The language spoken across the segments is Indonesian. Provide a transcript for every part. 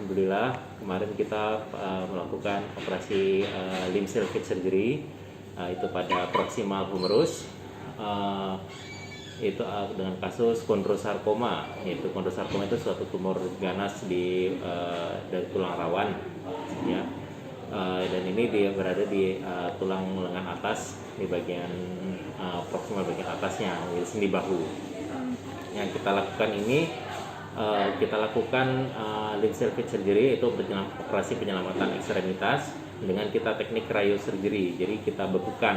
Alhamdulillah kemarin kita melakukan operasi limb salvage surgery itu pada proximal humerus itu dengan kasus kondrosarkoma. Yaitu kondrosarkoma itu suatu tumor ganas dari tulang rawan ya. Dan ini dia berada di tulang lengan atas di bagian proximal bagian atasnya di sendi bahu. Yang kita lakukan ini limb salvage surgery, itu operasi penyelamatan ekstremitas dengan kita teknik cryosurgery. Jadi kita bekukan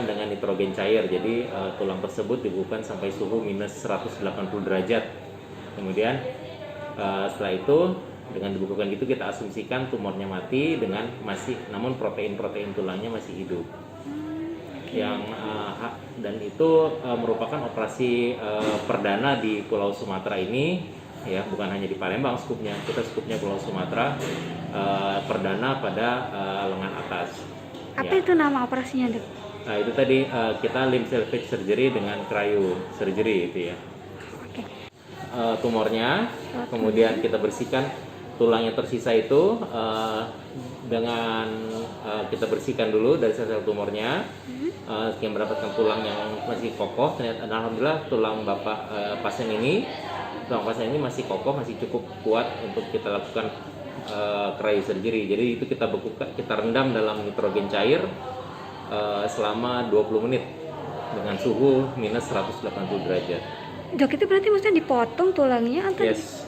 dengan nitrogen cair. Jadi tulang tersebut dibekukan sampai suhu minus 180 derajat. Kemudian setelah itu dengan dibekukan gitu kita asumsikan tumornya mati namun protein tulangnya masih hidup. Dan itu merupakan operasi perdana di Pulau Sumatera ini ya, bukan hanya di Palembang skupnya Pulau Sumatera, perdana pada lengan atas. Apa itu nama operasinya, Dok? Nah, itu tadi kita limb salvage surgery dengan cryosurgery itu ya. Oke. Tumornya kemudian kita bersihkan tulang yang tersisa itu dengan kita bersihkan dulu dari sel-sel tumornya. Yang mendapatkan tulang yang masih kokoh. Ternyata alhamdulillah tulang pasien ini masih kokoh, masih cukup kuat untuk kita lakukan cryosurgery. Jadi itu kita rendam dalam nitrogen cair selama 20 menit dengan suhu minus 180 derajat. Dok, itu berarti maksudnya dipotong tulangnya atau Yes.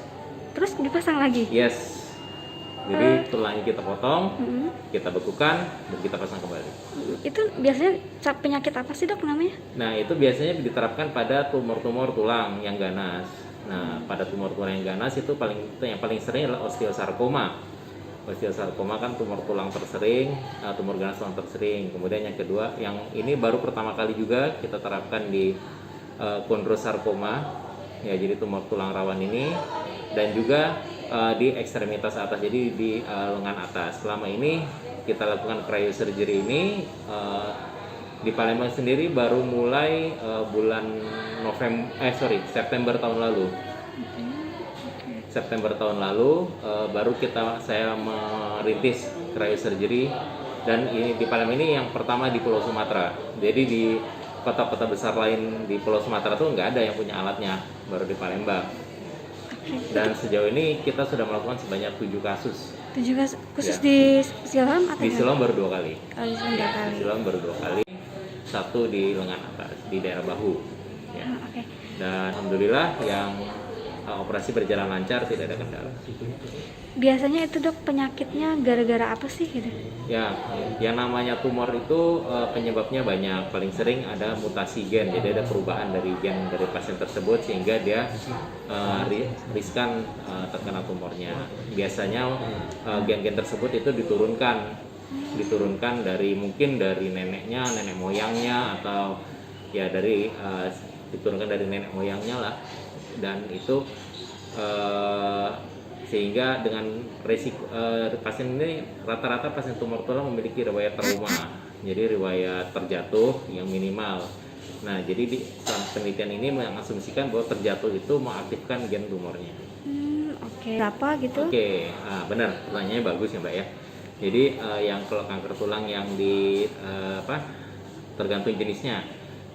terus dipasang lagi? Yes. Jadi tulangnya kita potong, kita bekukan, dan kita pasang kembali. Itu biasanya penyakit apa sih, Dok, namanya? Nah, itu biasanya diterapkan pada tumor-tumor tulang yang ganas. Nah, pada tumor tulang yang ganas itu yang paling sering adalah osteosarkoma. Osteosarkoma kan tumor tulang tersering, tumor ganas tulang tersering. Kemudian yang kedua, yang ini baru pertama kali juga kita terapkan di kondrosarkoma. Ya, jadi tumor tulang rawan ini, dan juga di ekstremitas atas, jadi di lengan atas. Selama ini kita lakukan cryosurgery ini di Palembang sendiri baru mulai bulan September tahun lalu. September tahun lalu baru saya merintis cryosurgery, dan ini di Palembang ini yang pertama di Pulau Sumatera. Jadi di kota-kota besar lain di Pulau Sumatera tuh nggak ada yang punya alatnya, baru di Palembang. Dan sejauh ini kita sudah melakukan sebanyak 7 kasus. 7 kasus khusus Ya. di Siloam atau Di Siloam baru 2 kali. Oh, di Siloam 2 kali. Di Siloam baru 2 kali. Satu di lengan atas, di daerah bahu. Ya. Oke. Dan alhamdulillah yang operasi berjalan lancar, tidak ada kendala. Biasanya itu, Dok, penyakitnya gara-gara apa sih gitu? Ya, yang namanya tumor itu penyebabnya banyak. Paling sering ada mutasi gen, jadi ada perubahan dari gen dari pasien tersebut sehingga dia riskan terkena tumornya. Biasanya gen-gen tersebut itu diturunkan dari mungkin dari neneknya, nenek moyangnya, atau ya diturunkan dari nenek moyangnya lah. Dan itu sehingga dengan resiko pasien ini rata-rata pasien tumor tulang memiliki riwayat trauma, jadi riwayat terjatuh yang minimal. Nah, jadi di penelitian ini mengasumsikan bahwa terjatuh itu mengaktifkan gen tumornya. Oke. Berapa gitu? Oke, benar, pertanyaannya bagus ya, Mbak ya. Jadi yang kalau kanker tulang yang tergantung jenisnya.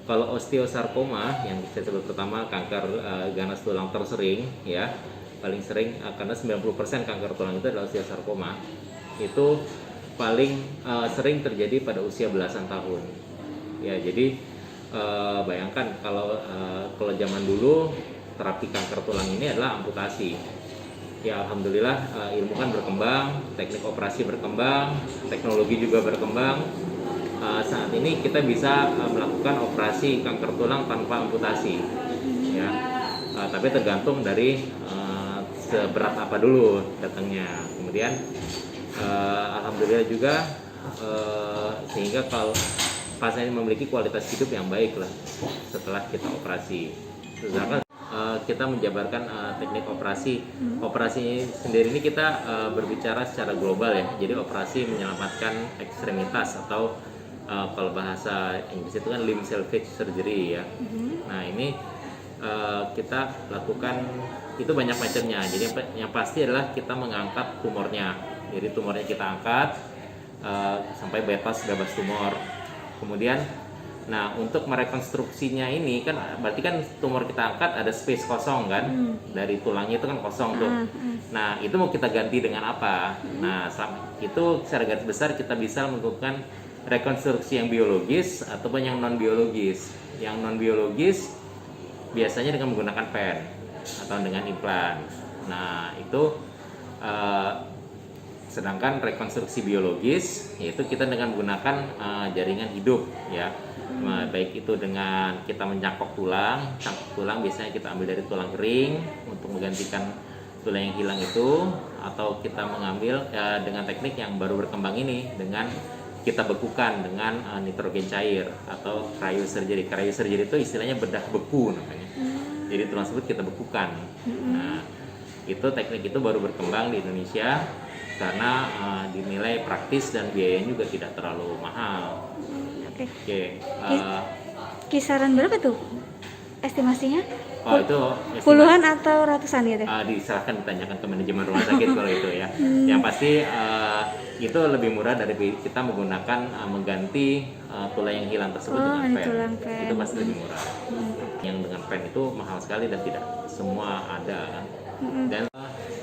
Kalau osteosarkoma yang saya sebut pertama, kanker ganas tulang tersering ya, paling sering karena 90% kanker tulang itu adalah osteosarkoma. Itu paling sering terjadi pada usia belasan tahun. Ya, jadi bayangkan kalau zaman dulu terapi kanker tulang ini adalah amputasi. Ya, alhamdulillah ilmu kan berkembang, teknik operasi berkembang, teknologi juga berkembang. Saat ini kita bisa melakukan operasi kanker tulang tanpa amputasi, ya. Tapi tergantung dari seberat apa dulu datangnya. Kemudian alhamdulillah juga sehingga kalau pasien memiliki kualitas hidup yang baik lah setelah kita operasi. Sedangkan kita menjabarkan teknik operasi. Operasi sendiri ini kita berbicara secara global ya. Jadi operasi menyelamatkan ekstremitas atau kalau bahasa Inggris itu kan limb salvage surgery ya. Nah, ini kita lakukan itu banyak macamnya. Jadi yang pasti adalah kita mengangkat tumornya. Jadi tumornya kita angkat sampai bebas tumor. Kemudian, nah untuk merekonstruksinya ini kan berarti kan tumor kita angkat ada space kosong kan, dari tulangnya itu kan kosong tuh. Nah itu mau kita ganti dengan apa? Nah itu secara garis besar kita bisa melakukan rekonstruksi yang biologis ataupun yang non biologis. Yang non biologis biasanya dengan menggunakan pen atau dengan implan. Nah itu sedangkan rekonstruksi biologis yaitu kita dengan menggunakan jaringan hidup ya. Baik itu dengan kita mencangkok tulang biasanya kita ambil dari tulang kering untuk menggantikan tulang yang hilang itu, atau kita mengambil dengan teknik yang baru berkembang ini dengan kita bekukan dengan nitrogen cair atau cryosurgery. Cryosurgery itu istilahnya bedah beku namanya. Jadi tulang tersebut kita bekukan. Nah, itu teknik itu baru berkembang di Indonesia karena dinilai praktis dan biayanya juga tidak terlalu mahal. Oke. Kisaran berapa tuh estimasinya? Oh itu puluhan atau ratusan gitu? Diserahkan ditanyakan ke manajemen rumah sakit kalau itu ya. Yang pasti itu lebih murah dari kita menggunakan mengganti tulang yang hilang tersebut dengan pen. Itu pasti lebih murah. Yang dengan pen itu mahal sekali dan tidak semua ada kan. Dan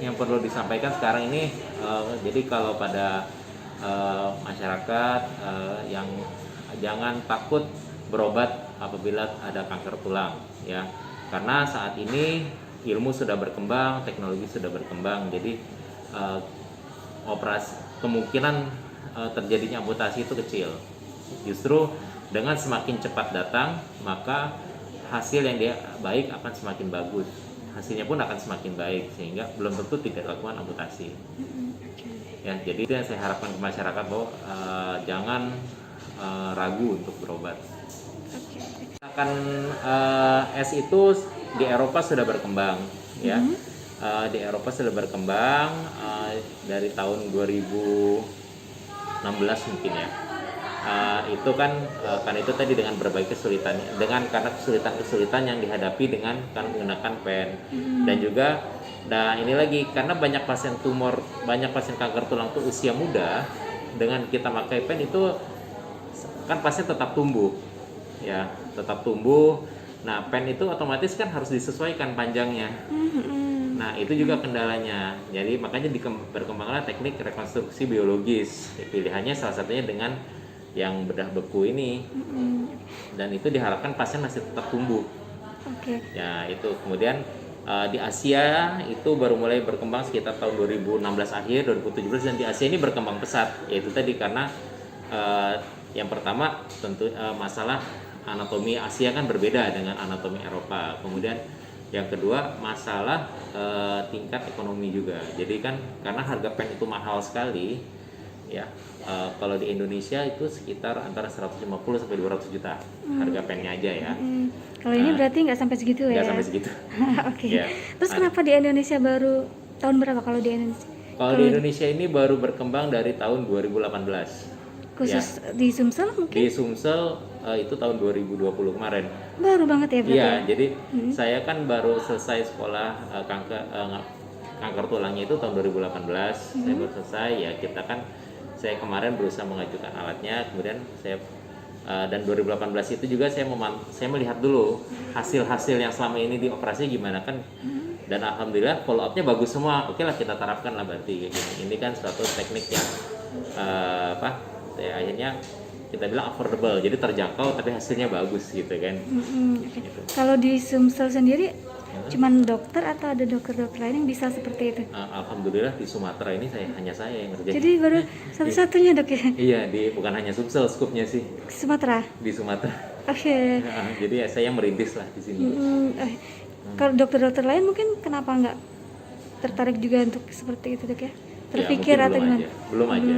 yang perlu disampaikan sekarang ini, jadi kalau pada masyarakat yang jangan takut berobat apabila ada kanker tulang ya, karena saat ini ilmu sudah berkembang, teknologi sudah berkembang, jadi kemungkinan terjadinya amputasi itu kecil. Justru dengan semakin cepat datang, maka hasil yang dia baik akan semakin bagus, hasilnya pun akan semakin baik, sehingga belum tentu tidak lakukan amputasi. Ya, jadi itu yang saya harapkan ke masyarakat bahwa jangan ragu untuk berobat. Akan es itu di Eropa sudah berkembang, ya. Di Eropa sudah berkembang dari tahun 2016 mungkin ya. Itu kan karena itu tadi dengan berbagai kesulitan, karena kesulitan yang dihadapi dengan menggunakan pen, dan juga ini lagi karena banyak pasien kanker tulang itu usia muda, dengan kita pakai pen itu kan pasien tetap tumbuh ya, tetap tumbuh. Nah pen itu otomatis kan harus disesuaikan panjangnya. Nah itu juga kendalanya. Jadi makanya berkembanglah teknik rekonstruksi biologis. Pilihannya salah satunya dengan yang bedah beku ini. Dan itu diharapkan pasien masih tetap tumbuh. Ya itu kemudian di Asia itu baru mulai berkembang sekitar tahun 2016 akhir 2017, dan di Asia ini berkembang pesat. Yaitu tadi karena yang pertama tentu masalah anatomi Asia kan berbeda dengan anatomi Eropa. Kemudian yang kedua masalah tingkat ekonomi juga. Jadi kan karena harga pen itu mahal sekali ya. Kalau di Indonesia itu sekitar antara 150 sampai 200 juta harga pennya aja ya. Kalau ini berarti nggak sampai segitu ya? Nggak sampai segitu. Ya. Terus kenapa di Indonesia baru tahun berapa kalau di Indonesia? Kalau di Indonesia ini baru berkembang dari tahun 2018. Khusus di Sumsel mungkin? Di Sumsel itu tahun 2020 kemarin. Baru banget ya berarti? Iya, jadi saya kan baru selesai sekolah kanker tulangnya itu tahun 2018. Saya baru selesai ya, saya kemarin berusaha mengajukan alatnya, kemudian saya dan 2018 itu juga saya melihat dulu hasil-hasil yang selama ini di operasi gimana kan. Dan alhamdulillah follow up-nya bagus semua. Oke lah, kita terapkan lah berarti kayak gini. Ini kan suatu teknik yang akhirnya kita bilang affordable, jadi terjangkau tapi hasilnya bagus gitu kan. Gitu. Kalau di Sumsel sendiri cuman dokter atau ada dokter-dokter lain yang bisa seperti itu? Alhamdulillah di Sumatera ini hanya saya yang ngerjain. Jadi baru satu-satunya dok ya? Iya, bukan hanya Sumsel skupnya sih. Sumatera? Di Sumatera. Oke. Jadi ya saya merintis lah di sini. Kalau dokter-dokter lain mungkin kenapa nggak tertarik juga untuk seperti itu dok ya? Terpikir ya, atau gimana? Belum aja.